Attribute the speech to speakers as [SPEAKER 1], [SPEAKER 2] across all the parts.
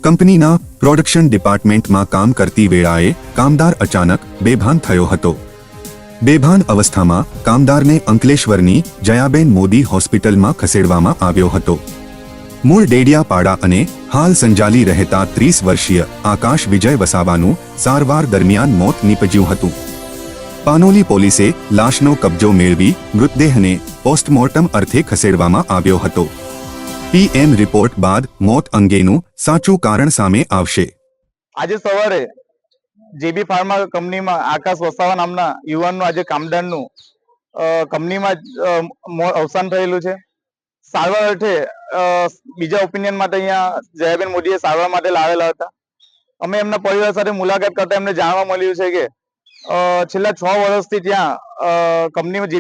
[SPEAKER 1] કંપનીના પ્રોડક્શન ડિપાર્ટમેન્ટમાં કામ કરતી વેળાએ કામદાર અચાનક બેભાન થયો હતો। બેભાન અવસ્થામાં કામદારને અંકલેશ્વરની જયાબેન મોદી હોસ્પિટલમાં ખસેડવામાં આવ્યો હતો। મૂળ ડેડિયાપાડા અને હાલ સંજાલી રહેતા 30 વર્ષીય આકાશ વિજય વસાવાનું સારવાર દરમિયાન મોત નીપજ્યું હતું। પાનોલી પોલીસે લાશનો કબજો મેળવી મૃતદેહને પોસ્ટમોર્ટમ અર્થે ખસેડવામાં આવ્યો હતો। પીએમ રિપોર્ટ બાદ મોત અંગેનું સાચું કારણ સામે આવશે।
[SPEAKER 2] આજે સવારે જેબી ફાર્મા કંપનીમાં આકાશ વસાવા નામના યુવાનનું આજે કામદારનું કંપનીમાં અવસાન થયેલું છે। સારવાર અર્થે બીજા ઓપિનિયન માટે અહીંયા જયાબેન મોદીએ સારવાર માટે લાવેલા હતા। અમે એમના પરિવાર સાથે મુલાકાત કરતા એમને જાણવા મળ્યું છે કે છેલ્લા 6 વર્ષથી ત્યાં કંપનીમાં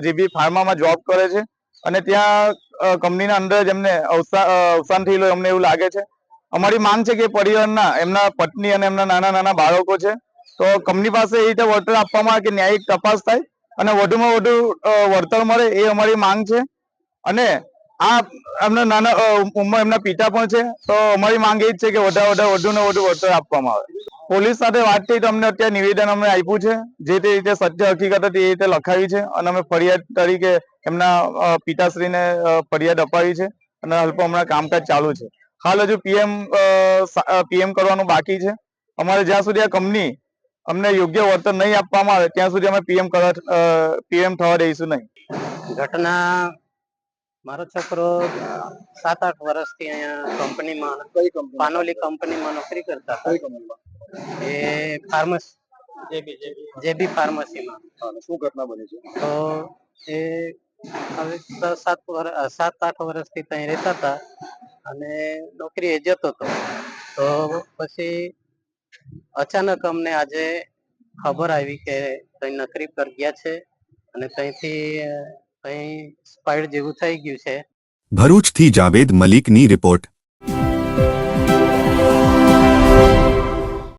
[SPEAKER 2] જેબી ફાર્મામાં જોબ કરે છે અને ત્યાં કંપનીના અંદર જ એમને અવસાન થયેલું અમને એવું લાગે છે। અમારી માંગ છે કે પરિવારના એમના પત્ની અને એમના નાના નાના બાળકો છે તો કંપની પાસે એ રીતે વળતર આપવામાં આવે કે ન્યાયિક તપાસ થાય અને વધુમાં વધુ વળતર મળે એ અમારી માંગ છે। અને આ એમના નાના ઉંમર એમના પિતા પણ છે તો અમારી માંગ એ જ છે કે વધુને વધુ વળતર આપવામાં આવે। પોલીસ સાથે વાત થઈ તો અમને અત્યારે નિવેદન અમને આપ્યું છે જે તે રીતે સત્ય હકીકત હતી એ રીતે લખાવી છે અને અમે ફરિયાદ તરીકે એમના પિતાશ્રીને ફરિયાદ અપાવી છે અને અલ્પ હમણાં કામકાજ ચાલુ છે। હાલ હજુ પીએમ કરવાનું બાકી છે। અમારે જ્યાં સુધી આ કંપની અમને યોગ્ય વળતર નહીં આપવામાં આવે ત્યાં સુધી અમે પીએમ થવા દઈશું નહીં।
[SPEAKER 3] ઘટના મારો છોકરો 7-8 વર્ષથી અહીંયા કંપનીમાં પાનોલી કંપનીમાં નોકરી કરતા હતા। એ ફાર્મસી જેબી ફાર્મસીમાં
[SPEAKER 2] શું ઘટના બની છે?
[SPEAKER 3] તો એ હવે 7-8 વર્ષથી ત્યાં રહેતા હતા અને નોકરી એ જતો હતો। તો પછી અચાનક અમને આજે ખબર આવી કે કઈ નોકરી પર ગયા છે અને ત્યાંથી કઈ સ્પાઇડ જેવું થઈ ગયું છે।
[SPEAKER 1] ભરૂચથી જાવેદ મલિકની રિપોર્ટ।